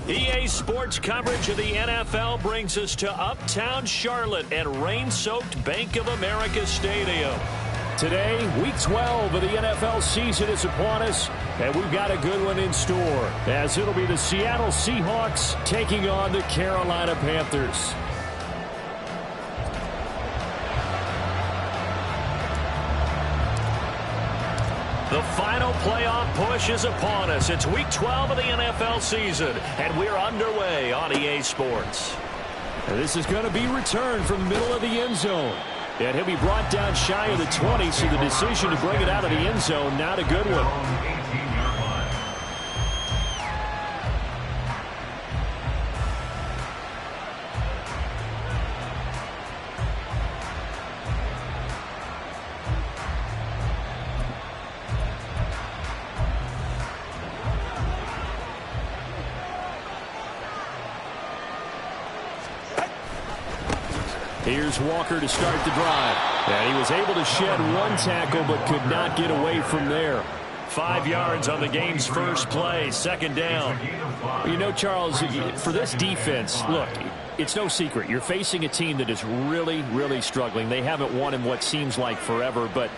EA Sports coverage of the NFL brings us to Uptown Charlotte at rain-soaked Bank of America Stadium. Today, Week 12 of the NFL season is upon us, and we've got a good one in store, as it'll be the Seattle Seahawks taking on the Carolina Panthers. The final playoff push is upon us. It's Week 12 of the NFL season, and we're underway on EA Sports. And this is going to be returned from the middle of the end zone. And he'll be brought down shy of the 20, so the decision to bring it out of the end zone, not a good one. Here's Walker to start the drive. And he was able to shed one tackle but could not get away from there. 5 yards on the game's first play, second down. You know, Charles, for this defense, look, it's no secret. You're facing a team that is really, really struggling. They haven't won in what seems like forever, but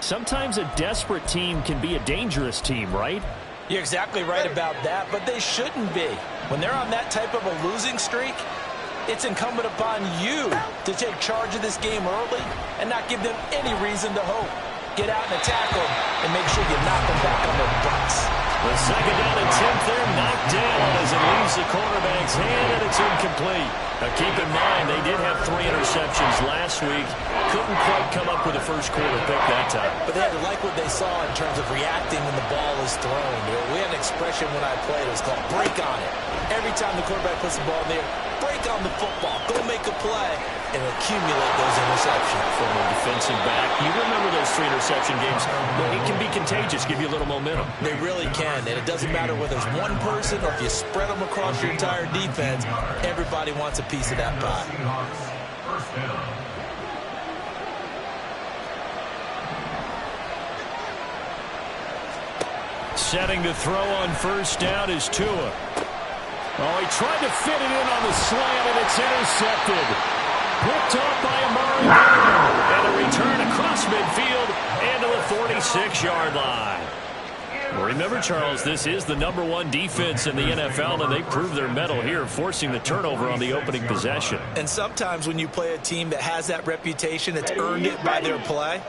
sometimes a desperate team can be a dangerous team, right? You're exactly right about that, but they shouldn't be. When they're on that type of a losing streak, it's incumbent upon you to take charge of this game early and not give them any reason to hope. Get out and attack them and make sure you knock them back on their butts. The second down and 10th there, knocked down as it leaves the quarterback's hand, and it's incomplete. Now keep in mind, they did have 3 interceptions last week. Couldn't quite come up with a first quarter pick that time. But they had to like what they saw in terms of reacting when the ball is thrown. We had an expression when I played. It was called break on it. Every time the quarterback puts the ball in there, break on the football. Go make a play and accumulate those interceptions. Former defensive back. You remember those 3 interception games. It can be contagious, give you a little momentum. They really can, and it doesn't matter whether it's one person or if you spread them across your entire defense. Everybody wants a piece of that pie. Setting to throw on first down is Tua. Oh, he tried to fit it in on the slant, and it's intercepted. Picked off by Amari Cooper. And a return across midfield and to the 46-yard line. Well, remember, Charles, this is the #1 defense in the NFL, and they proved their mettle here, forcing the turnover on the opening possession. And sometimes when you play a team that has that reputation, that's earned it by their play,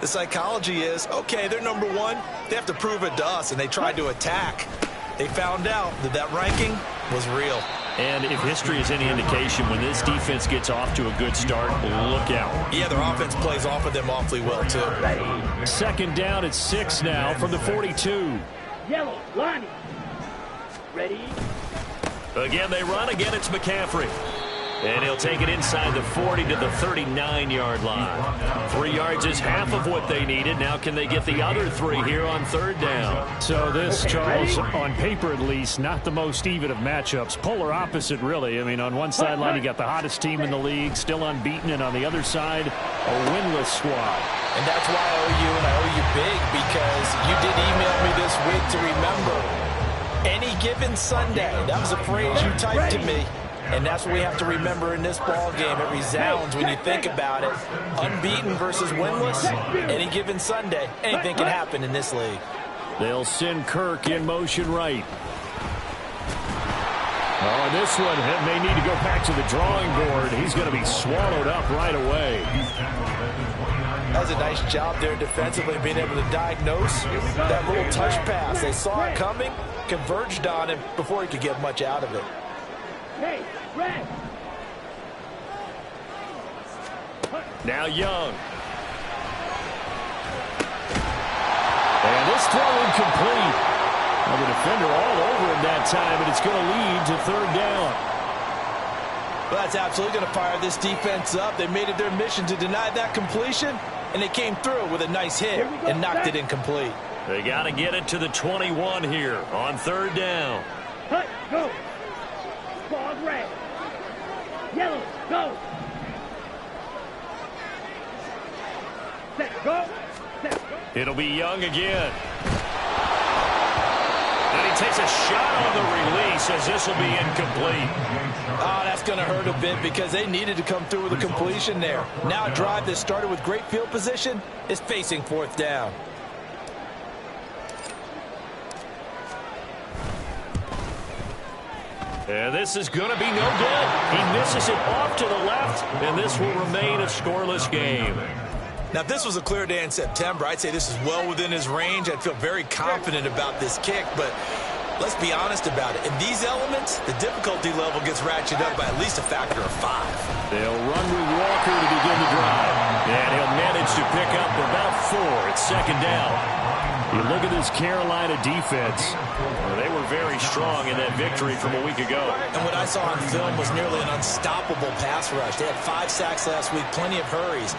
the psychology is, okay, they're #1. They have to prove it to us, and they tried to attack. They found out that that ranking was real. And if history is any indication, when this defense gets off to a good start, look out. Yeah, their offense plays off of them awfully well, too. Second down at 6 now from the 42. Yellow, line. Ready? Again, they run. Again, it's McCaffrey. And he'll take it inside the 40 to the 39-yard line. 3 yards is half of what they needed. Now can they get the other 3 here on third down? So this, Charles, on paper at least, not the most even of matchups. Polar opposite, really. I mean, on one sideline, you got the hottest team in the league, still unbeaten, and on the other side, a winless squad. And that's why I owe you, and I owe you big, because you did email me this week to remember any given Sunday. That was a phrase you typed to me. And that's what we have to remember in this ball game. It resounds when you think about it. Unbeaten versus winless, any given Sunday, anything can happen in this league. They'll send Kirk in motion right. Oh, this one may need to go back to the drawing board. He's going to be swallowed up right away. That was a nice job there defensively, being able to diagnose that little touch pass. They saw it coming, converged on him before he could get much out of it. Hey, red. Now Young. And this throw incomplete. Well, the defender all over him that time, and it's going to lead to third down. Well, that's absolutely going to fire this defense up. They made it their mission to deny that completion, and they came through with a nice hit and knocked it incomplete. They got to get it to the 21 here on third down. Cut, go. Ball red. Yellow, go. Set, go. Set, go. It'll be Young again. And he takes a shot on the release as this will be incomplete. Oh, that's going to hurt a bit because they needed to come through with a completion there. Now a drive that started with great field position is facing fourth down. And this is going to be no good. He misses it off to the left, and this will remain a scoreless game. Now, if this was a clear day in September, I'd say this is well within his range. I'd feel very confident about this kick, but let's be honest about it. In these elements, the difficulty level gets ratcheted up by at least a factor of 5. They'll run with Walker to begin the drive. And he'll manage to pick up about 4 at second down. You look at this Carolina defense. Well, they were very strong in that victory from a week ago. And what I saw on film was nearly an unstoppable pass rush. They had 5 sacks last week, plenty of hurries.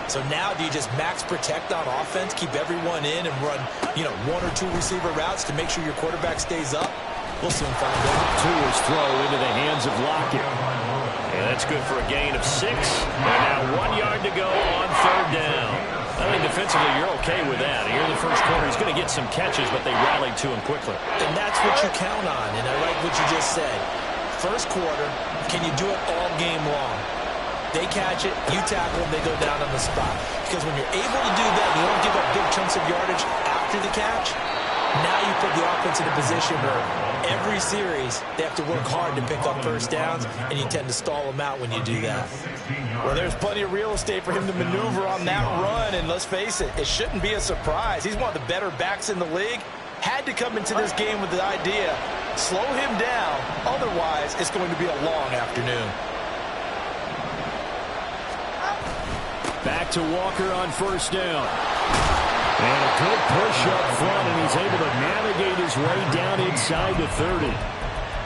So now do you just max protect on offense, keep everyone in, and run, 1 or 2 receiver routes to make sure your quarterback stays up? We'll soon find out. Tua's throw into the hands of Lockett. And that's good for a gain of 6. And now 1 yard to go on third down. I think defensively you're okay with that. Here in the first quarter, he's going to get some catches, but they rallied to him quickly. And that's what you count on, and I like what you just said. First quarter, can you do it all game long? They catch it, you tackle them, they go down on the spot. Because when you're able to do that, you don't give up big chunks of yardage after the catch, now you put the offense in a position where every series they have to work hard to pick up first downs, and you tend to stall them out when you do that. Well, there's plenty of real estate for him to maneuver on that run, and let's face it, it shouldn't be a surprise. He's one of the better backs in the league. Had to come into this game with the idea, slow him down, otherwise it's going to be a long afternoon. Back to Walker on first down. And a good push up front, and he's able to navigate his way down inside the 30.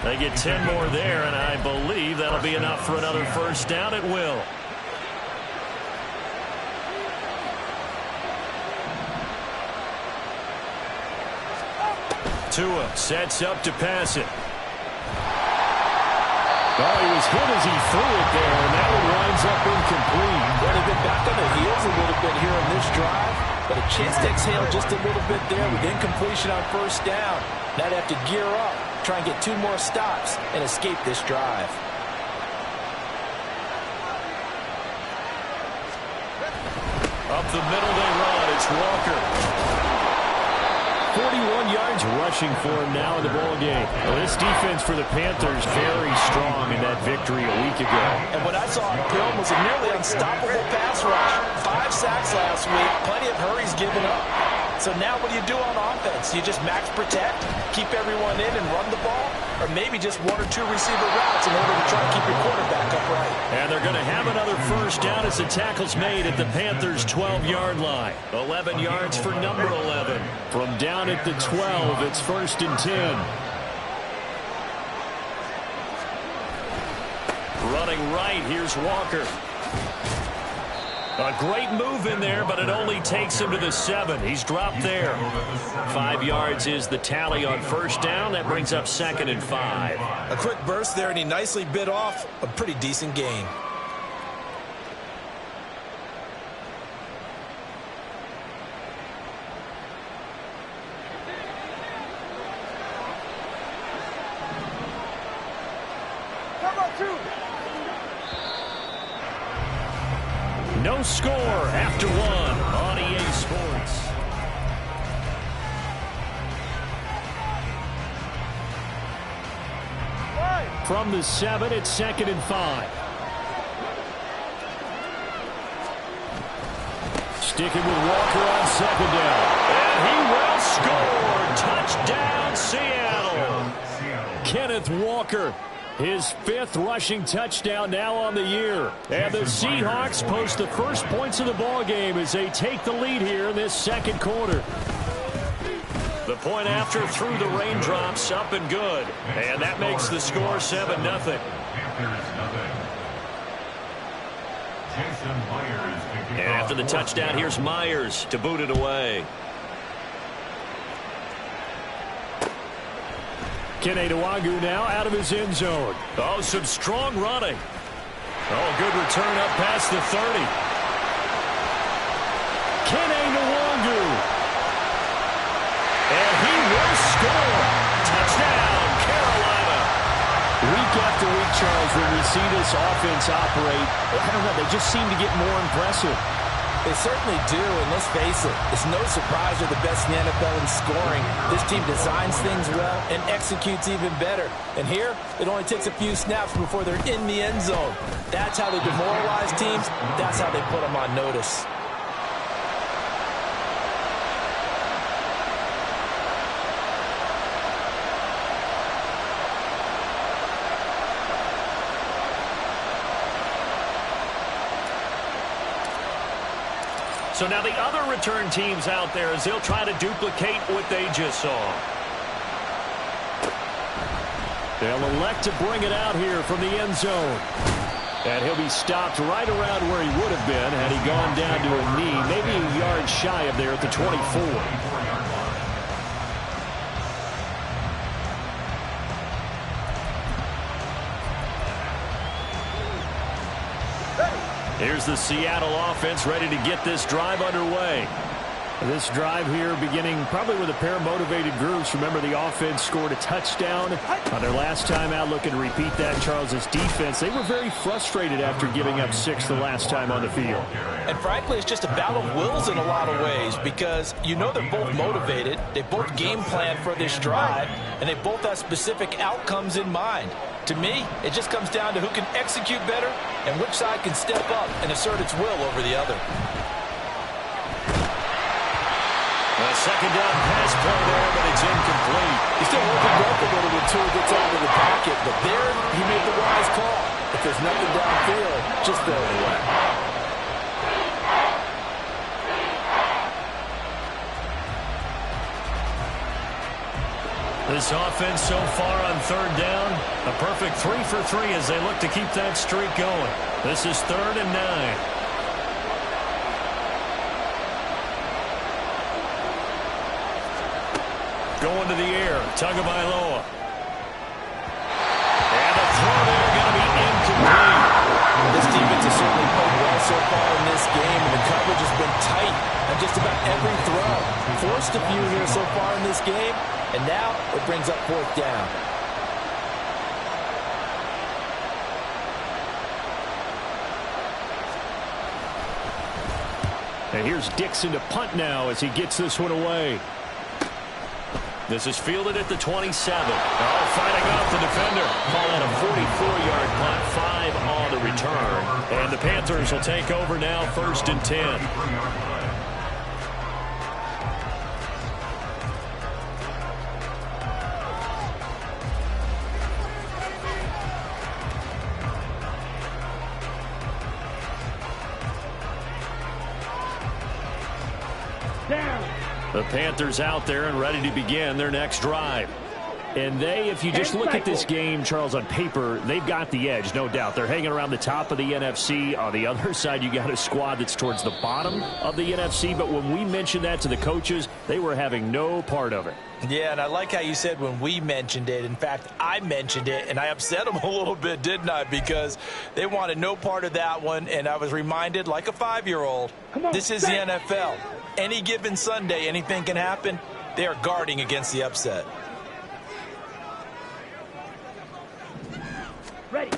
They get 10 more there, and I believe that'll be enough for another first down. It will. Tua sets up to pass it. Oh, he was hit as he threw it there, and that one winds up incomplete. Well, they've been back on their heels a little bit here in this drive, but a chance to exhale just a little bit there with incompletion on first down. Now they have to gear up, try and get 2 more stops, and escape this drive. Up the middle they run. It's Walker. 41 yards rushing for him now in the ballgame. Well, this defense for the Panthers very strong in that victory a week ago. And what I saw on film was a nearly unstoppable pass rush. 5 sacks last week, plenty of hurries given up. So now what do you do on offense? You just max protect, keep everyone in and run the ball? Or maybe just 1 or 2 receiver routes in order to try and keep your quarterback upright? And they're going to have another first down as the tackle's made at the Panthers' 12-yard line. 11 yards for number 11. From down at the 12, it's 1st and 10. Running right, here's Walker. A great move in there, but it only takes him to the 7. He's dropped there. 5 yards is the tally on first down. That brings up 2nd and 5. A quick burst there, and he nicely bit off a pretty decent gain. No score after 1 on EA Sports. From the 7, it's 2nd and 5. Sticking with Walker on 2nd down. And he will score. Touchdown, Seattle. Kenneth Walker. His 5th rushing touchdown now on the year. And the Seahawks post the first points of the ballgame as they take the lead here in this 2nd quarter. The point after through the raindrops, up and good. And that makes the score 7-0. And after the touchdown, here's Myers to boot it away. Kene Nwagu now out of his end zone. Oh, some strong running. Oh, good return up past the 30. Kene Nwagu. And he will score. Charles, when we see this offense operate, I don't know, they just seem to get more impressive. They certainly do, and let's face it, it's no surprise they're the best in the NFL in scoring. This team designs things well and executes even better. And here, it only takes a few snaps before they're in the end zone. That's how they demoralize teams. That's how they put them on notice. So now the other return teams out there as they'll try to duplicate what they just saw. They'll elect to bring it out here from the end zone. And he'll be stopped right around where he would have been had he gone down to a knee, maybe a yard shy of there at the 24. Here's the Seattle offense ready to get this drive underway. This drive here beginning probably with a pair of motivated groups. Remember, the offense scored a touchdown on their last time out. Looking to repeat that. Charles's defense, they were very frustrated after giving up 6 the last time on the field. And frankly, it's just a battle of wills in a lot of ways because you know they're both motivated. They both game plan for this drive, and they both have specific outcomes in mind. To me, it just comes down to who can execute better and which side can step up and assert its will over the other. A second down pass play there, but it's incomplete. He's still opened up a little when Tua gets out of the pocket, but there he made the wise call. If there's nothing downfield, just throw it away. This offense so far on third down, a perfect 3 for 3 as they look to keep that streak going. This is 3rd and 9. Going to the air, Tagovailoa. And the throw there going to be incomplete. This defense has certainly played well so far in this game, and the coverage has been tight on just about every throw. Forced a few here so far in this game, and now it brings up 4th down. And here's Dixon to punt now as he gets this one away. This is fielded at the 27. Oh, fighting off the defender. Call out a 44-yard punt, 5 on the return. And the Panthers will take over now, 1st and 10. The Panthers out there and ready to begin their next drive. And they, if you just look at this game, Charles, on paper, they've got the edge, no doubt. They're hanging around the top of the NFC. On the other side, you got a squad that's towards the bottom of the NFC. But when we mentioned that to the coaches, they were having no part of it. Yeah, and I like how you said when we mentioned it. In fact, I mentioned it, and I upset them a little bit, didn't I? Because they wanted no part of that one, and I was reminded, like a 5-year-old, this is the NFL. Any given Sunday, anything can happen. They are guarding against the upset. Ready.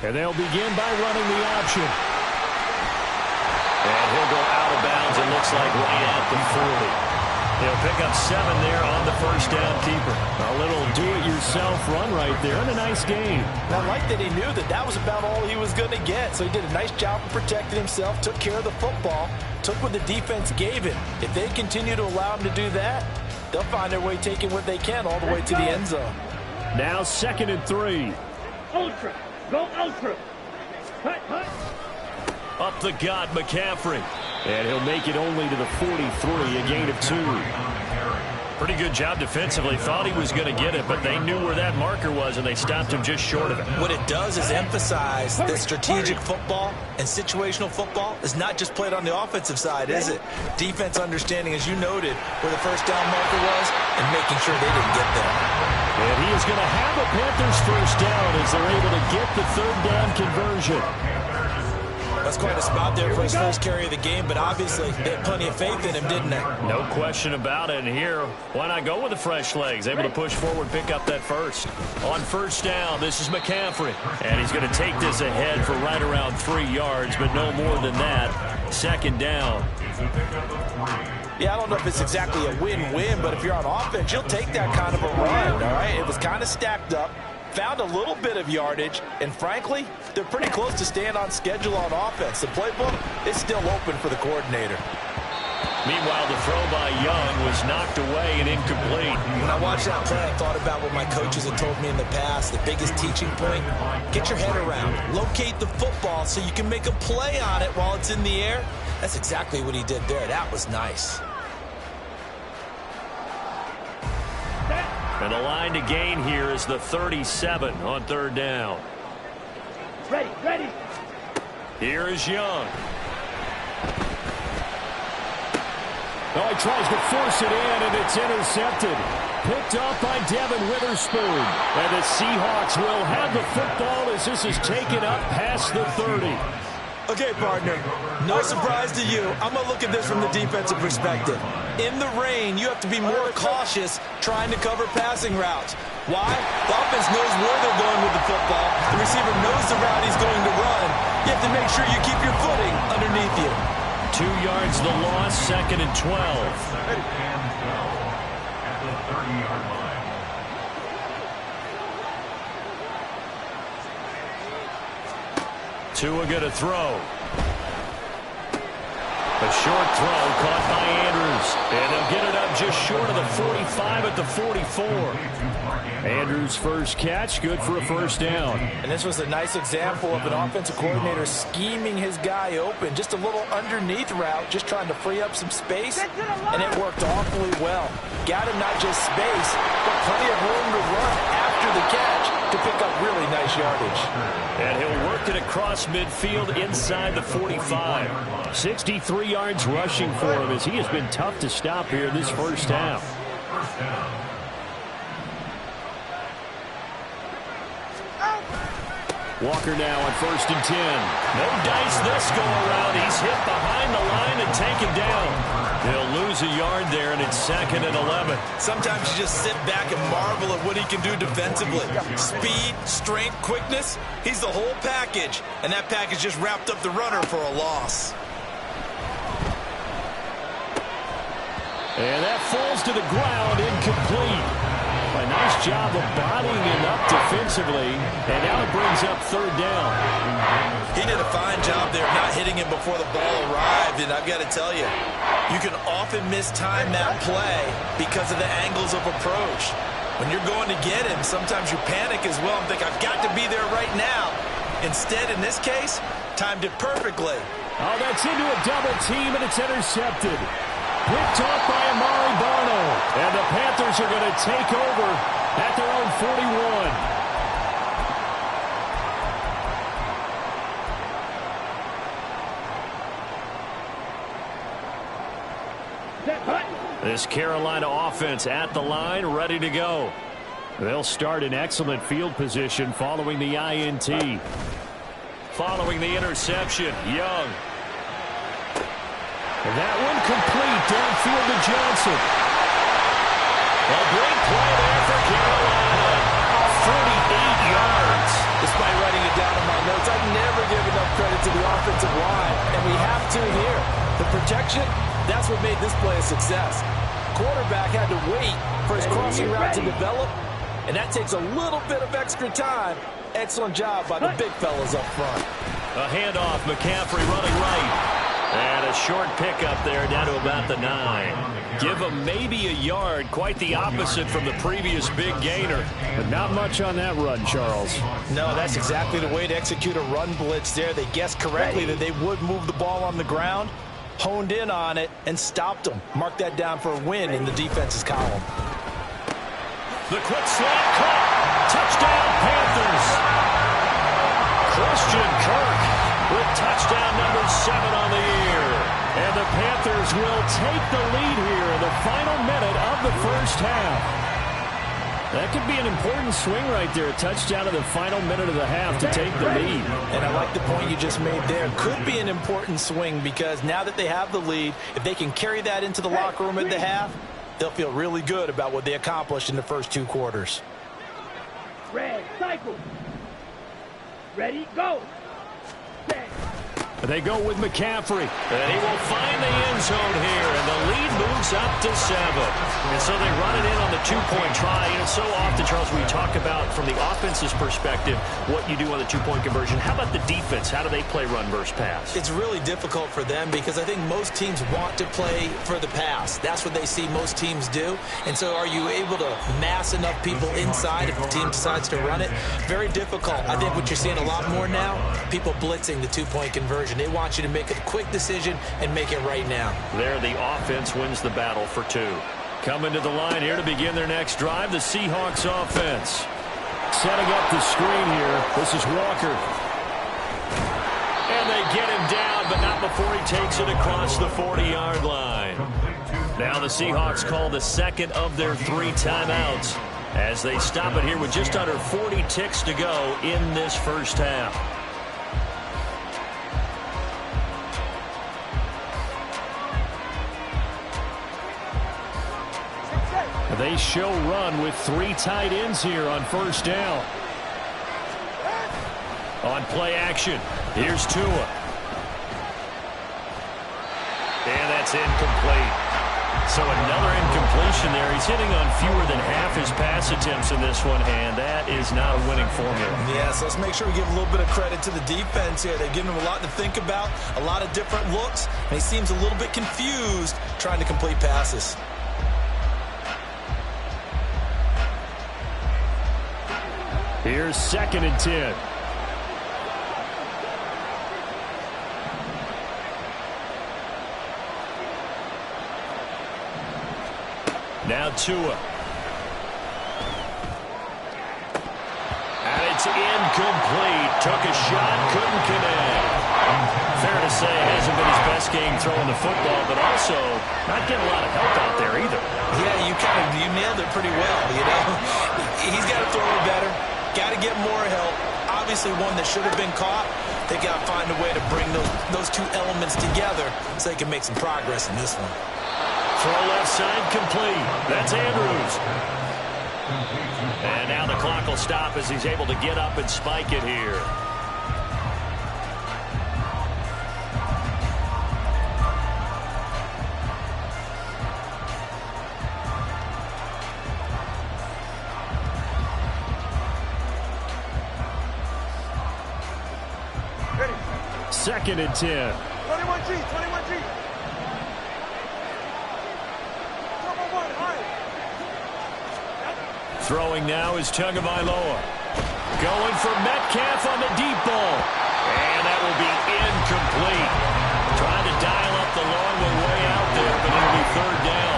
And they'll begin by running the option. And he'll go out of bounds, it looks like, right at the 40. He'll pick up 7 there on the first down keeper. A little do-it-yourself run right there and a nice game. And I like that he knew that that was about all he was going to get. So he did a nice job of protecting himself, took care of the football, took what the defense gave him. If they continue to allow him to do that, they'll find their way taking what they can all the way to the end zone. Now 2nd and 3. Ultra. Go ultra. Hut, hut. Up the gut, McCaffrey. And he'll make it only to the 43, a gain of 2. Pretty good job defensively. Thought he was going to get it, but they knew where that marker was, and they stopped him just short of it. What it does is emphasize that strategic football and situational football is not just played on the offensive side, is it? Defense understanding, as you noted, where the first down marker was and making sure they didn't get there. And he is going to have a Panthers first down as they're able to get the 3rd down conversion. That's quite a spot there for his first carry of the game, but obviously they had plenty of faith in him, didn't they? No question about it. And here, why not go with the fresh legs? Able to push forward, pick up that first. On first down, this is McCaffrey. And he's going to take this ahead for right around 3 yards, but no more than that. Second down. Yeah, I don't know if it's exactly a win-win, but if you're on offense, you'll take that kind of a run, all right? It was kind of stacked up, found a little bit of yardage, and frankly, they're pretty close to staying on schedule on offense. The playbook is still open for the coordinator. Meanwhile, the throw by Young was knocked away and incomplete. When I watched that play, I thought about what my coaches had told me in the past. The biggest teaching point, get your head around. Locate the football so you can make a play on it while it's in the air. That's exactly what he did there. That was nice. And the line to gain here is the 37 on third down. Ready. Here is Young. Oh, he tries to force it in, and it's intercepted. Picked up by Devin Witherspoon. And the Seahawks will have the football as this is taken up past the 30. Okay, partner, no surprise to you. I'm going to look at this from the defensive perspective. In the rain, you have to be more cautious trying to cover passing routes. Why? The offense knows where they're going with the football. The receiver knows the route he's going to run. You have to make sure you keep your footing underneath you. 2 yards the loss, second and 12. Tua going to throw. A short throw caught by Andrews. And they'll get it up just short of the 45 at the 44. Andrews' first catch, good for a first down. And this was a nice example of an offensive coordinator scheming his guy open. Just a little underneath route, just trying to free up some space. And it worked awfully well. Got him not just space, but plenty of room to run after the catch to pick up really nice yardage. And he'll work it across midfield inside the 45. 63 yards rushing for him as he has been tough to stop here this first half. Walker now on first and 10. No dice this go around. He's hit behind the line and taken down. He'll lose a yard there, and it's second and 11. Sometimes you just sit back and marvel at what he can do defensively. Speed, strength, quickness. He's the whole package. And that package just wrapped up the runner for a loss. And that falls to the ground, incomplete. A nice job of bodying him up defensively, and now it brings up third down. He did a fine job there not hitting him before the ball arrived, and I've got to tell you, you can often mistime that play because of the angles of approach. When you're going to get him, sometimes you panic as well and think, I've got to be there right now. Instead, in this case, timed it perfectly. Oh, that's into a double team, and it's intercepted. Picked off by Amari Barno. And the Panthers are going to take over at their own 41. This Carolina offense at the line, ready to go. They'll start in excellent field position following the INT. Following the interception, Young. And that one complete downfield to Johnson. A great play there for Carolina. 48 yards. Despite writing it down in my notes, I never give enough credit to the offensive line, and we have to here. The protection, that's what made this play a success. Quarterback had to wait for his crossing route to develop, and that takes a little bit of extra time. Excellent job by the big fellas up front. A handoff, McCaffrey running right. And a short pickup there down to about the 9. Give him maybe a yard, quite the opposite from the previous big gainer. But not much on that run, Charles. No, that's exactly the way to execute a run blitz there. They guessed correctly that they would move the ball on the ground, honed in on it, and stopped them. Mark that down for a win in the defense's column. The quick slant caught. Touchdown, Panthers. Christian Kirk with touchdown number 7 on the year. And the Panthers will take the lead here in the final minute of the first half. That could be an important swing right there. A touchdown in the final minute of the half to take the lead. And I like the point you just made there. Could be an important swing because now that they have the lead, if they can carry that into the locker room at the half, they'll feel really good about what they accomplished in the first 2 quarters. Red, cycle. Ready, go. Set. They go with McCaffrey. And he will find the end zone here, and the lead moves up to 7. And so they run it in on the 2-point try. And so often, Charles, we talk about from the offense's perspective what you do on the 2-point conversion. How about the defense? How do they play run versus pass? It's really difficult for them because I think most teams want to play for the pass. That's what they see most teams do. And so are you able to mass enough people inside if the team decides to run it? Very difficult. I think what you're seeing a lot more now, people blitzing the 2-point conversion. They want you to make a quick decision and make it right now. There, the offense wins the battle for 2. Coming to the line here to begin their next drive, the Seahawks offense. Setting up the screen here. This is Walker. And they get him down, but not before he takes it across the 40-yard line. Now the Seahawks call the second of their 3 timeouts as they stop it here with just under 40 ticks to go in this first half. They show run with 3 tight ends here on first down. On play action, here's Tua. And that's incomplete. So another incompletion there. He's hitting on fewer than half his pass attempts in this one, and that is not a winning formula. Yeah, so let's make sure we give a little bit of credit to the defense here. They've given him a lot to think about, a lot of different looks, and he seems a little bit confused trying to complete passes. Here's 2nd and 10. Now Tua. And it's incomplete. Took a shot, couldn't connect. Fair to say, hasn't been his best game throwing the football, but also not getting a lot of help out there either. Yeah, you nailed it pretty well, you know. He's got to throw it better. Got to get more help. Obviously one that should have been caught. They got to find a way to bring those 2 elements together so they can make some progress in this one. Throw left side complete. That's Andrews. And now the clock will stop as he's able to get up and spike it here. Second and 10. 21G, 21G. Throwing now is Tagovailoa. Going for Metcalf on the deep ball. And that will be incomplete. Trying to dial up the long one way out there, but it'll be 3rd down.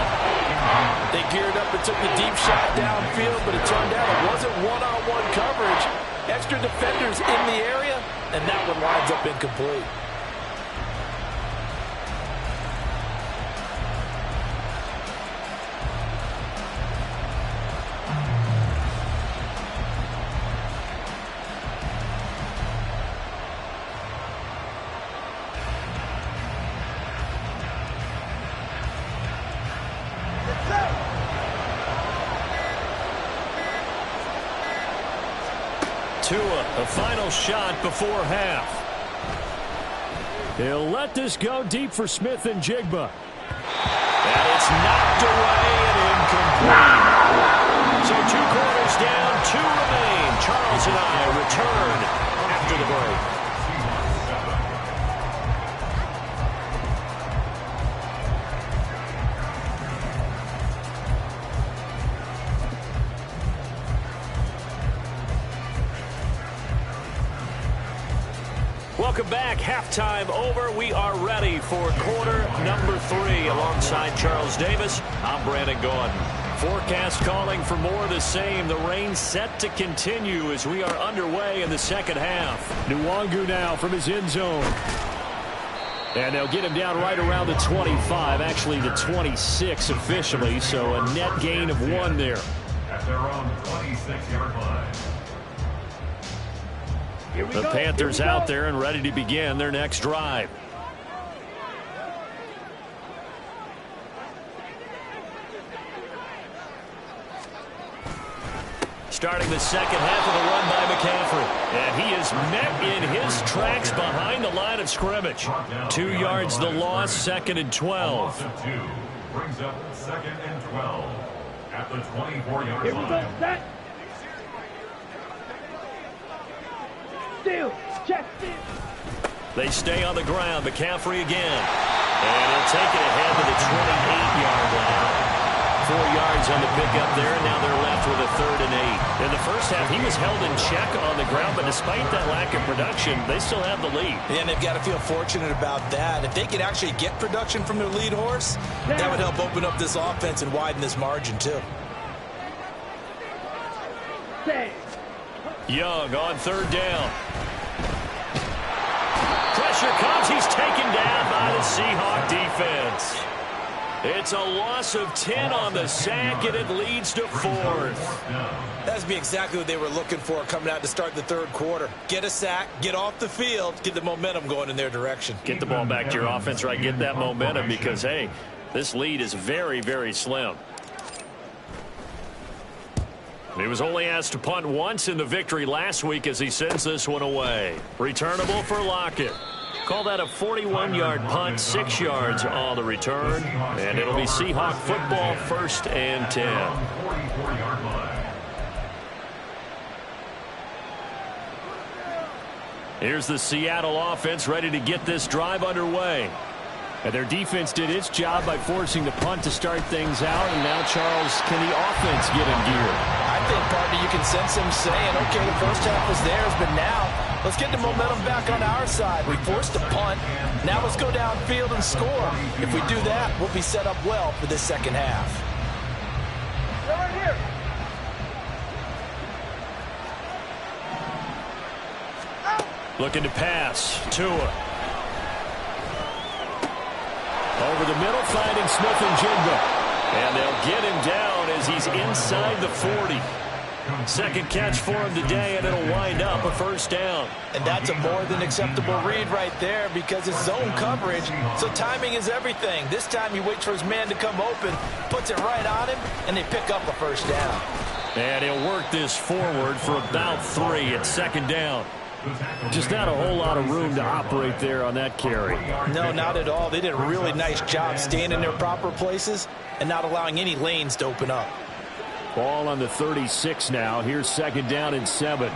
They geared up and took the deep shot downfield, but it turned out it wasn't one-on-one coverage. Extra defenders in the area, and that one lines up incomplete. Tua, a final shot before half. He'll let this go deep for Smith and Jigba. And it's knocked away and incomplete. So 2 quarters down, 2 remain. Charles and I return after the break. Welcome back. Halftime over. We are ready for quarter number 3 alongside Charles Davis. I'm Brandon Gordon. Forecast calling for more of the same. The rain set to continue as we are underway in the second half. Nwangu now from his end zone. And they'll get him down right around the 25, actually the 26 officially, so a net gain of 1 there. at their own 26-yard line. The Panthers out there and ready to begin their next drive. Starting the second half of the run by McCaffrey. And he is met in his tracks behind the line of scrimmage. 2 yards the loss, 2nd and 12. Brings up 2nd and 12 at the 24-yard Here we go, set. Steal, check, steal. They stay on the ground. McCaffrey again. And he'll take it ahead to the 28-yard line. 4 yards on the pickup there, and now they're left with a 3rd and 8. In the first half, he was held in check on the ground, but despite that lack of production, they still have the lead. And they've got to feel fortunate about that. If they could actually get production from their lead horse, that would help open up this offense and widen this margin, too. Young on 3rd down. Pressure comes. He's taken down by the Seahawks defense. It's a loss of 10 on the sack, and it leads to 4th. That's be exactly what they were looking for coming out to start the 3rd quarter. Get a sack, get off the field, get the momentum going in their direction. Get the ball back to your offense, right? Get that momentum because, hey, this lead is very, very slim. He was only asked to punt once in the victory last week as he sends this one away. Returnable for Lockett. Call that a 41-yard punt, 6 yards on the return. And it'll be Seahawk football, 1st and 10. Here's the Seattle offense ready to get this drive underway. And their defense did its job by forcing the punt to start things out. And now, Charles, can the offense get in gear? I think, partner, you can sense him saying, okay, the first half was theirs, but now let's get the momentum back on our side. We forced a punt. Now let's go downfield and score. If we do that, we'll be set up well for this second half. Right here. Looking to pass. Tua. Over the middle, finding Smith and Jigba. And they'll get him down as he's inside the 40. Second catch for him today, and it'll wind up a 1st down. And that's a more than acceptable read right there because it's zone coverage, so timing is everything. This time he waits for his man to come open, puts it right on him, and they pick up a 1st down. And he'll work this forward for about 3 at 2nd down. Just not a whole lot of room to operate there on that carry. No, not at all. They did a really nice job staying in their proper places and not allowing any lanes to open up. Ball on the 36 now. Here's 2nd down and 7.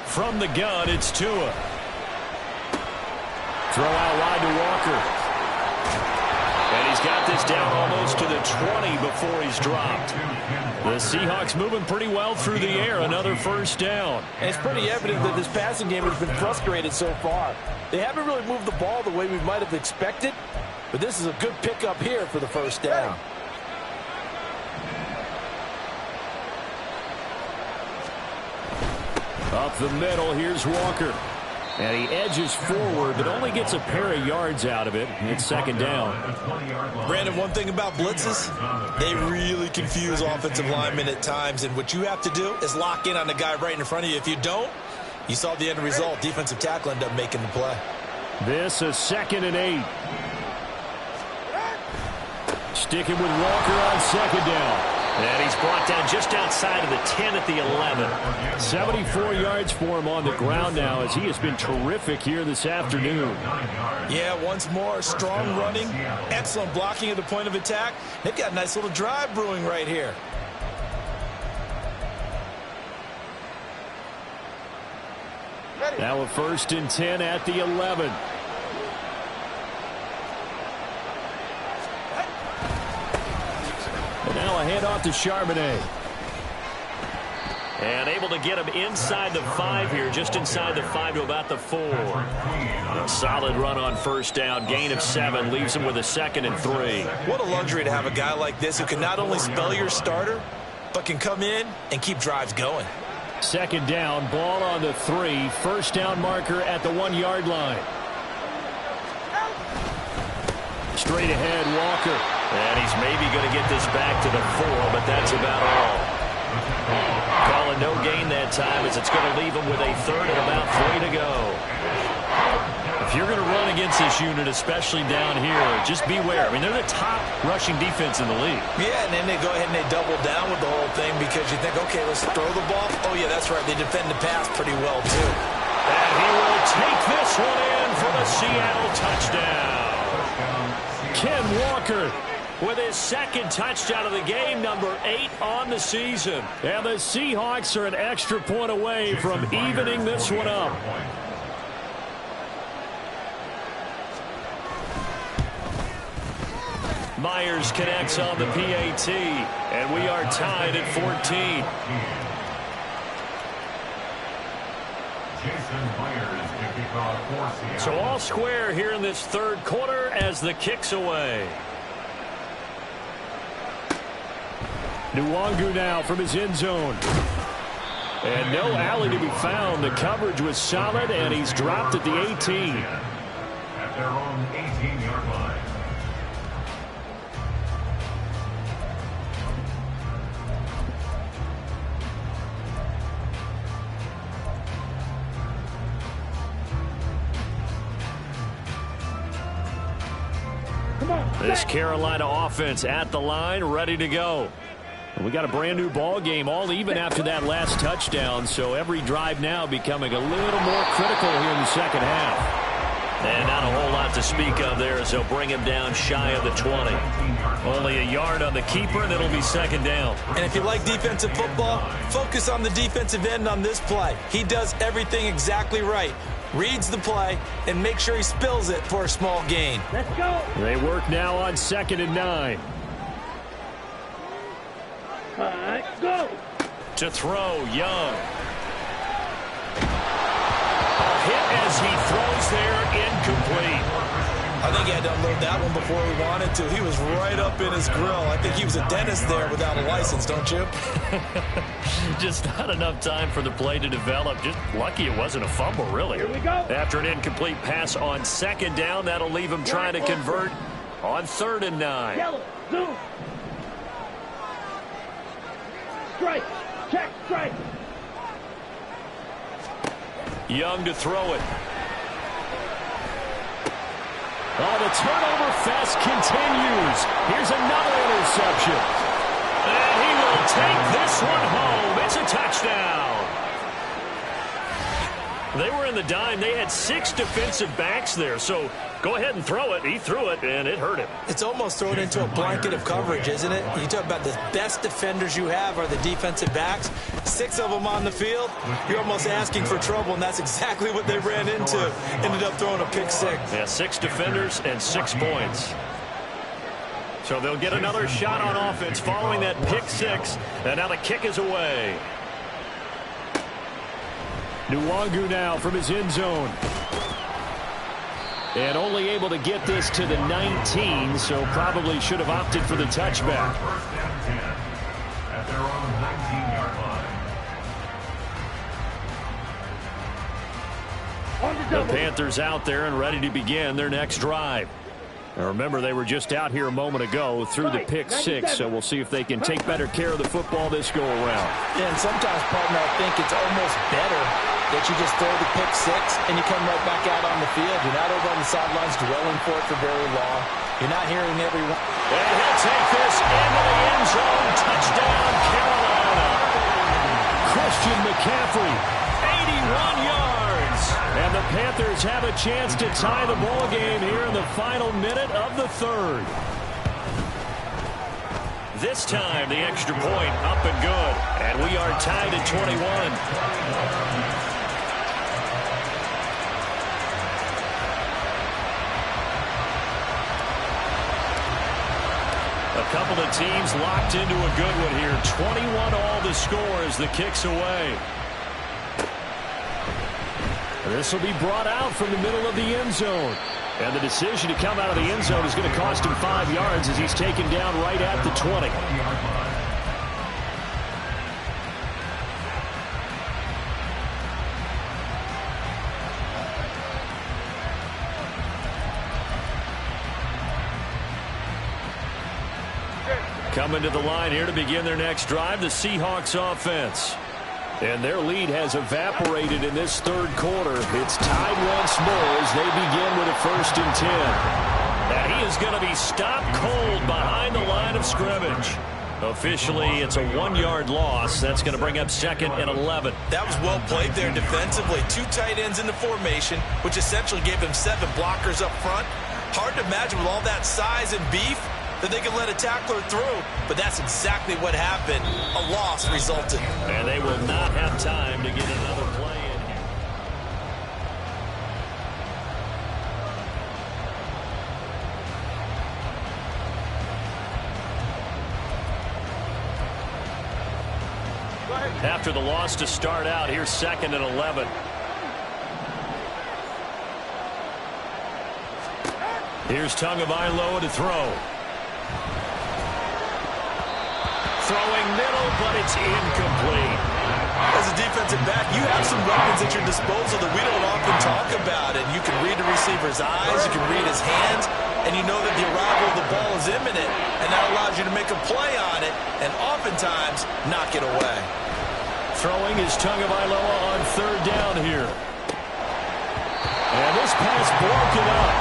From the gun, it's Tua. Throw out wide to Walker. And he's got this down almost to the 20 before he's dropped. The Seahawks moving pretty well through the air. Another 1st down. And it's pretty evident that this passing game has been frustrated so far. They haven't really moved the ball the way we might have expected, but this is a good pickup here for the 1st down. Up the middle, here's Walker. And he edges forward, but only gets a pair of yards out of it. It's 2nd down. Brandon, one thing about blitzes, they really confuse offensive linemen at times. And what you have to do is lock in on the guy right in front of you. If you don't, you saw the end result. Defensive tackle ended up making the play. This is 2nd and 8. Sticking with Walker on 2nd down. And he's brought down just outside of the 10 at the 11. 74 yards for him on the ground now as he has been terrific here this afternoon. Yeah, once more, strong running, excellent blocking at the point of attack. They've got a nice little drive brewing right here. Now a 1st and 10 at the 11. Now a handoff to Charbonnet. And able to get him inside the 5 here, just inside the 5 to about the 4. A solid run on 1st down, gain of 7, leaves him with a 2nd and 3. What a luxury to have a guy like this who can not only spell your starter, but can come in and keep drives going. 2nd down, ball on the 3, 1st down marker at the 1-yard line. Straight ahead, Walker. And he's maybe going to get this back to the 4, but that's about all. Calling no gain that time as it's going to leave him with a third and about 3 to go. If you're going to run against this unit, especially down here, just beware. I mean, they're the top rushing defense in the league. Yeah, and then they go ahead and they double down with the whole thing because you think, okay, let's throw the ball. Oh, yeah, that's right. They defend the pass pretty well, too. And he will take this one in for the Seattle touchdown. Ken Walker with his second touchdown of the game, number 8 on the season. And the Seahawks are an extra point away from evening this one up. Myers connects on the PAT, and we are tied at 14. So all square here in this third quarter as the kick's away. Nwangu now from his end zone. And no alley to be found. The coverage was solid, and he's dropped at the 18. At their own 18-yard line. This Carolina offense at the line, ready to go. We got a brand new ball game, all even after that last touchdown, so every drive now becoming a little more critical here in the second half. And not a whole lot to speak of there as they'll bring him down shy of the 20. Only a yard on the keeper, and it'll be second down. And if you like defensive football, focus on the defensive end on this play. He does everything exactly right. Reads the play and make sure he spills it for a small gain. Let's go. They work now on 2nd and 9. All right, go. To throw, Young. A hit as he throws there, incomplete. I think he had to unload that one before he wanted to. He was right up in his grill. I think he was a dentist there without a license, don't you? Just not enough time for the play to develop. Just lucky it wasn't a fumble, really. Here we go. After an incomplete pass on 2nd down, that'll leave him trying to convert on 3rd and 9. Yellow, zoom. Strike, check, strike. Young to throw it. Oh, the turnover fest continues. Here's another interception. And he will take this one home. It's a touchdown. They were in the dime. They had 6 defensive backs there. So go ahead and throw it. He threw it, and it hurt him. It's almost thrown into a blanket of coverage, isn't it? You talk about the best defenders you have are the defensive backs. 6 of them on the field. You're almost asking for trouble, and that's exactly what they ran into. Ended up throwing a pick 6. Yeah, 6 defenders and 6 points. So they'll get another shot on offense following that pick 6. And now the kick is away. Nwangu now from his end zone. And only able to get this to the 19, so probably should have opted for the touchback. First and 10 at their own 19-yard line. On the The double. Panthers out there and ready to begin their next drive. Now remember, they were just out here a moment ago through the pick 6, so we'll see if they can take better care of the football this go-around. Yeah, and sometimes, partner, I think it's almost better that you just throw the pick 6 and you come right back out on the field. You're not over on the sidelines dwelling for it for very long. You're not hearing everyone. And he'll take this into the end zone. Touchdown, Carolina. Christian McCaffrey, 81 yards. and the Panthers have a chance to tie the ball game here in the final minute of the 3rd. This time, the extra point up and good. And we are tied at 21. A couple of teams locked into a good one here. 21 all the score as the kick's away. This will be brought out from the middle of the end zone. And the decision to come out of the end zone is going to cost him 5 yards as he's taken down right at the 20. Coming to the line here to begin their next drive, the Seahawks offense. And their lead has evaporated in this third quarter. It's tied once more as they begin with a 1st and 10. And he is going to be stopped cold behind the line of scrimmage. Officially, it's a 1-yard loss. That's going to bring up 2nd and 11. That was well played there defensively. 2 tight ends in the formation, which essentially gave them 7 blockers up front. Hard to imagine with all that size and beef that they can let a tackler through, but that's exactly what happened. A loss resulted. And they will not have time to get another play in here. After the loss to start out, here's 2nd and 11. Here's Tagovailoa to throw. Throwing middle, but it's incomplete. As a defensive back, you have some weapons at your disposal that we don't often talk about. And you can read the receiver's eyes, you can read his hands, and you know that the arrival of the ball is imminent. And that allows you to make a play on it and oftentimes knock it away. Throwing is Tagovailoa on 3rd down here. And this pass broken up.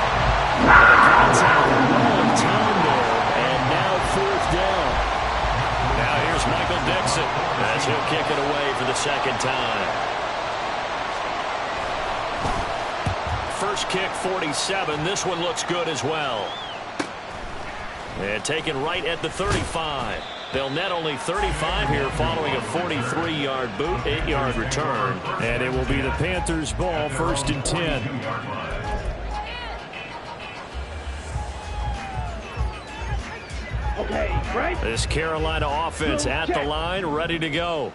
Contact long time there, and now 4th down. Now here's Michael Dixon as he'll kick it away for the 2nd time. First kick, 47. This one looks good as well. And taken right at the 35. They'll net only 35 here following a 43-yard boot, 8-yard return. And it will be the Panthers' ball, 1st and 10. Okay, right. This Carolina offense at the line, ready to go.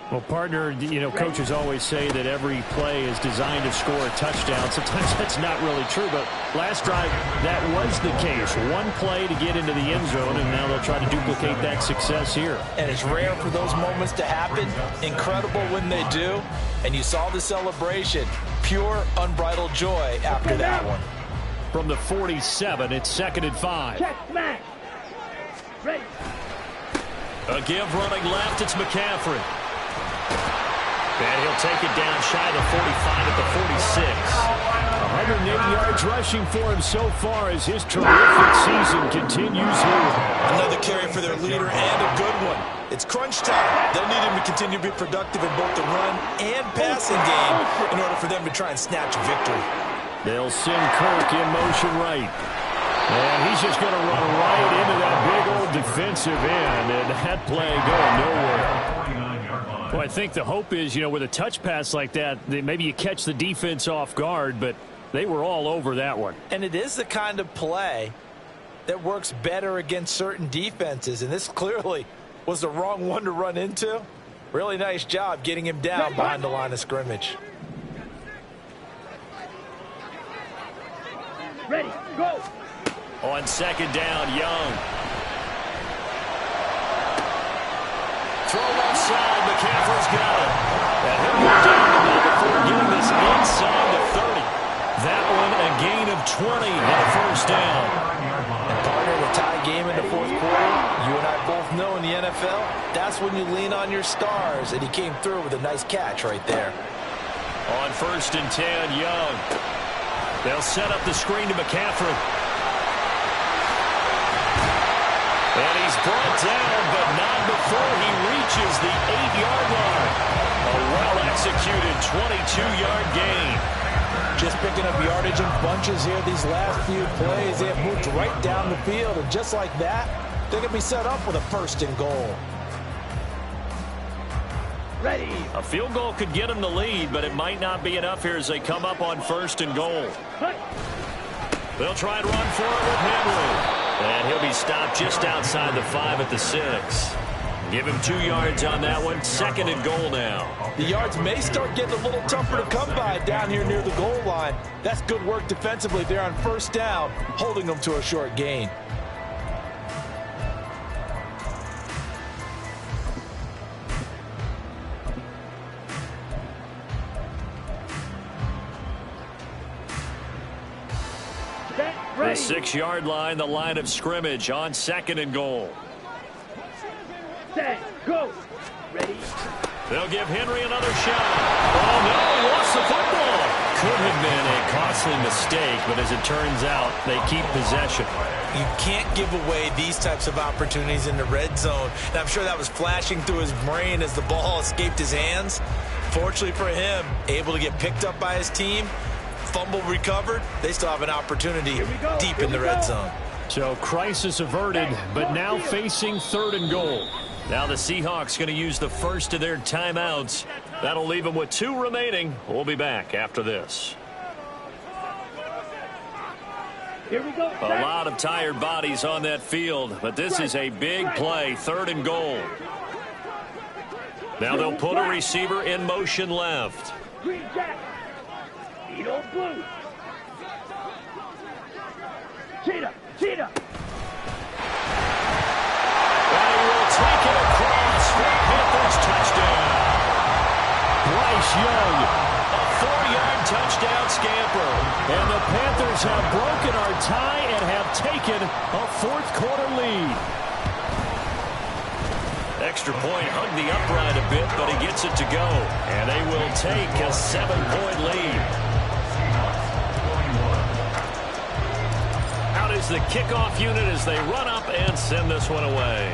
Well, partner, coaches always say that every play is designed to score a touchdown. Sometimes that's not really true, but last drive, that was the case. One play to get into the end zone, and now they'll try to duplicate that success here. And it's rare for those moments to happen. Incredible when they do. And you saw the celebration. Pure, unbridled joy after that one. From the 47, it's 2nd and 5. Check, smack. Ready. A give running left, it's McCaffrey. And he'll take it down shy of the 45 at the 46. 180 yards rushing for him so far as his terrific season continues here. Another carry for their leader and a good one. It's crunch time. They'll need him to continue to be productive in both the run and passing game in order for them to try and snatch a victory. They'll send Kirk in motion right. And he's just going to run right into that big old defensive end, and that play going nowhere. Well, I think the hope is, with a touch pass like that, maybe you catch the defense off guard, but they were all over that one. And it is the kind of play that works better against certain defenses, and this clearly was the wrong one to run into. Really nice job getting him down behind the line of scrimmage. Ready, go. On 2nd down, Young. Throw left side, McCaffrey's got it. And he'll go down the middle before getting this inside the 30. That one a gain of 20 and a 1st down. And partner, the tie game in the 4th quarter, you and I both know in the NFL, that's when you lean on your stars, and he came through with a nice catch right there. On 1st and 10, Young. They'll set up the screen to McCaffrey. And he's brought down, but not before he reaches the 8-yard line. A well-executed 22-yard gain. Just picking up yardage in bunches here these last few plays. They have moved right down the field, and just like that, they can be set up with a 1st and goal. Ready. A field goal could get them the lead, but it might not be enough here as they come up on 1st and goal. They'll try and run for it with Henry. And he'll be stopped just outside the 5 at the 6. Give him 2 yards on that one. 2nd and goal now. The yards may start getting a little tougher to come by down here near the goal line. That's good work defensively there on 1st down, holding them to a short gain. The 6-yard line, the line of scrimmage on 2nd and goal. Stand. Go. Ready? They'll give Henry another shot. Oh, no, he lost the football. Could have been a costly mistake, but as it turns out, they keep possession. You can't give away these types of opportunities in the red zone. And I'm sure that was flashing through his brain as the ball escaped his hands. Fortunately for him, able to get picked up by his team, fumble recovered. They still have an opportunity deep in the red zone. So crisis averted, but now facing 3rd and goal. Now the Seahawks going to use the first of their timeouts. That'll leave them with 2 remaining. We'll be back after this. Here we go. A lot of tired bodies on that field, but this is a big play, 3rd and goal. Now they'll put a receiver in motion left. Green jacket. Edo blue. Cheetah. Cheetah. And he will take it across for a Panthers touchdown. Bryce Young, a 4-yard touchdown scamper. And the Panthers have broken our tie and have taken a 4th quarter lead. Extra point hugged the upright a bit, but he gets it to go. And they will take a 7-point lead. Out is the kickoff unit as they run up and send this one away.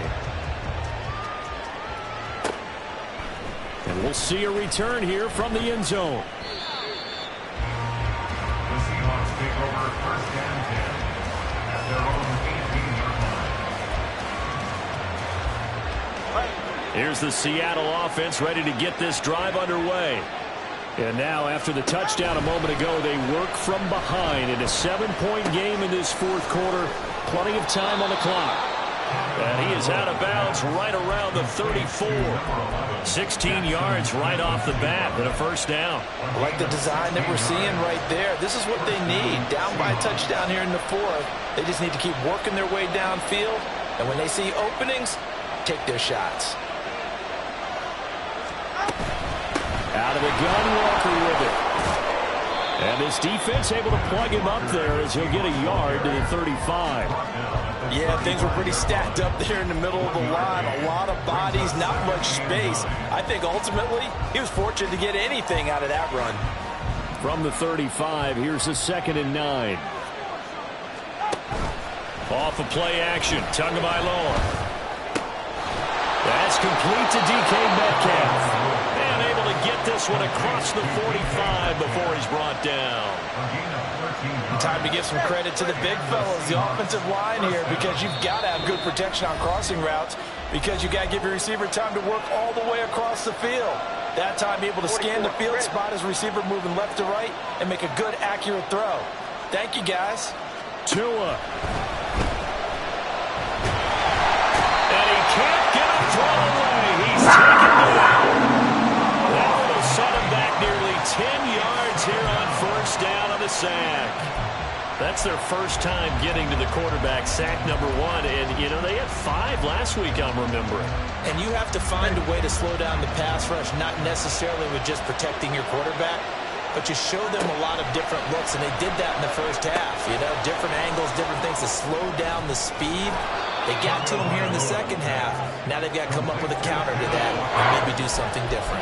And we'll see a return here from the end zone. The Seahawks take over 1st and 10 at their own 18-yard line. Here's the Seattle offense ready to get this drive underway. And now after the touchdown a moment ago, they work from behind in a 7-point game in this 4th quarter. Plenty of time on the clock. And he is out of bounds right around the 34. 16 yards right off the bat and a 1st down. I like the design that we're seeing right there. This is what they need. Down by a touchdown here in the 4th. They just need to keep working their way downfield. And when they see openings, take their shots. Out of the gun, Walker with it. And this defense able to plug him up there as he'll get a yard to the 35. Yeah, things were pretty stacked up there in the middle of the line. A lot of bodies, not much space. I think ultimately he was fortunate to get anything out of that run. From the 35, here's a 2nd and 9. Off of play action, Tagovailoa. That's complete to DK Metcalf. And able to get this one across the 45 before he's brought down. Time to give some credit to the big fellas, the offensive line here, because you've got to have good protection on crossing routes, because you've got to give your receiver time to work all the way across the field. That time able to scan the field, spot his receiver moving left to right, and make a good, accurate throw. Thank you, guys. Tua. And he can't get a throw away. He's taken down. That will set him back nearly 10 yards here on 1st down on the sack. That's their first time getting to the quarterback, sack number 1. And, you know, they had 5 last week, I'm remembering. And you have to find a way to slow down the pass rush, not necessarily with just protecting your quarterback, but you show them a lot of different looks, and they did that in the first half. You know, different angles, different things to slow down the speed. They got to him here in the second half. Now they've got to come up with a counter to that and maybe do something different.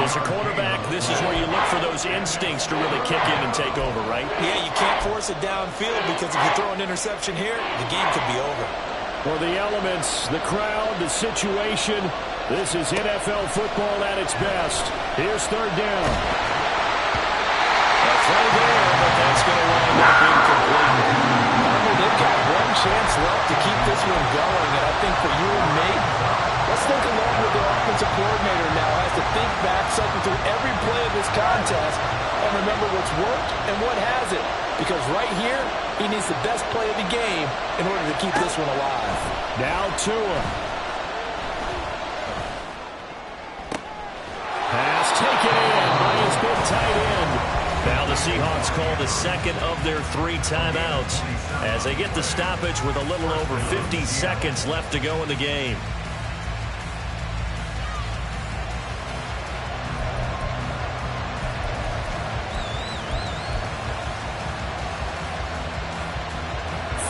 As a quarterback, this is where you look for those instincts to really kick in and take over, right? Yeah, you can't force it downfield, because if you throw an interception here, the game could be over. For the elements, the crowd, the situation, this is NFL football at its best. Here's 3rd down. A throw there, but that's going to wind up incomplete. They've got one chance left to keep this one going, and I think for you and me, let's think along with the offensive coordinator now has to think back, cycle through every play of this contest, and remember what's worked and what hasn't. Because right here, he needs the best play of the game in order to keep this one alive. Now Tua. Pass taken in by his big tight end. Now the Seahawks call the 2nd of their 3 timeouts as they get the stoppage with a little over 50 seconds left to go in the game.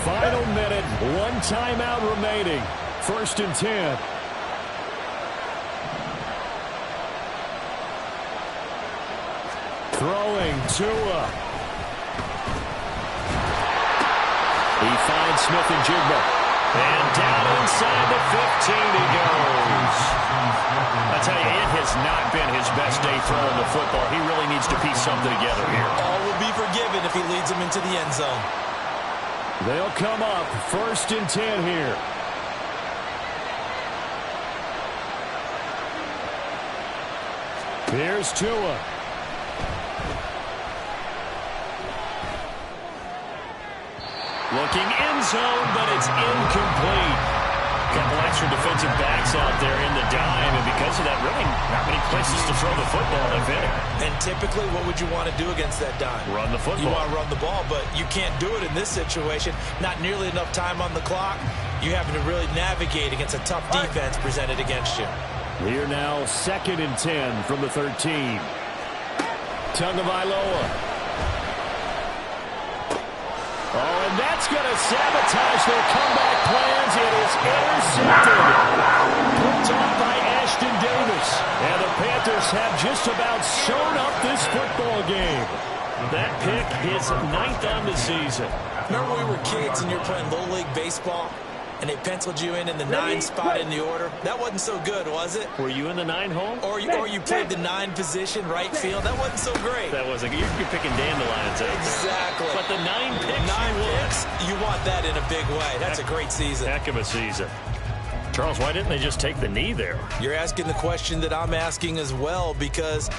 Final minute, 1 timeout remaining. 1st and 10. Throwing Tua. He finds Smith and Jigba. And down inside the 15 he goes. I tell you, it has not been his best day throwing the football. He really needs to piece something together here. All will be forgiven if he leads them into the end zone. They'll come up 1st and 10 here. Here's Tua. Looking end zone, but it's incomplete. Couple extra defensive backs out there in the dime, and because of that, really not many places to throw the football, if any. And typically, what would you want to do against that dime? Run the football. You want to run the ball, but you can't do it in this situation. Not nearly enough time on the clock. You having to really navigate against a tough defense presented against you. Here now, 2nd and 10 from the 13. Tagovailoa. Oh, and that's going to sabotage their comeback plans. It is intercepted. Picked off by Ashton Davis. And the Panthers have just about sewn up this football game. That pick is 9th on the season. Remember when we were kids and you were playing Little League Baseball? And they penciled you in the 9 spot in the order? That wasn't so good, was it? Were you in the 9 hole? Or you played the 9 position, right field? That wasn't so great. That wasn't. You're picking dandelions out there. Exactly. But the 9 picks, 9 picks, you want that in a big way. That's a great season. Heck of a season. Charles, why didn't they just take the knee there? You're asking the question that I'm asking as well, because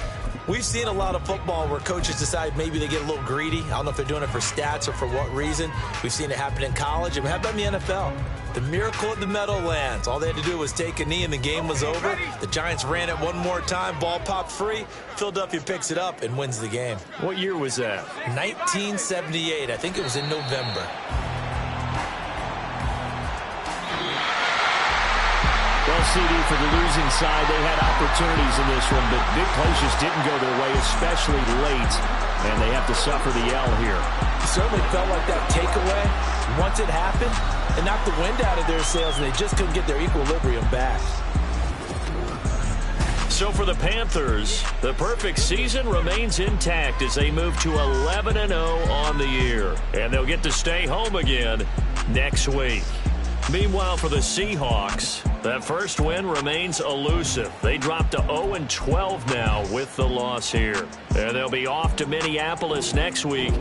we've seen a lot of football where coaches decide maybe they get a little greedy. I don't know if they're doing it for stats or for what reason. We've seen it happen in college. And how about in the NFL? The miracle at the Meadowlands. All they had to do was take a knee and the game was over. The Giants ran it one more time. Ball popped free. Philadelphia picks it up and wins the game. What year was that? 1978. I think it was in November. Well, CD, for the losing side, they had opportunities in this one, but big plays just didn't go their way, especially late, and they have to suffer the L here. It certainly felt like that takeaway. Once it happened, it knocked the wind out of their sails, and they just couldn't get their equilibrium back. So for the Panthers, the perfect season remains intact as they move to 11-0 on the year, and they'll get to stay home again next week. Meanwhile, for the Seahawks, that first win remains elusive. They dropped to 0-12 now with the loss here. And they'll be off to Minneapolis next week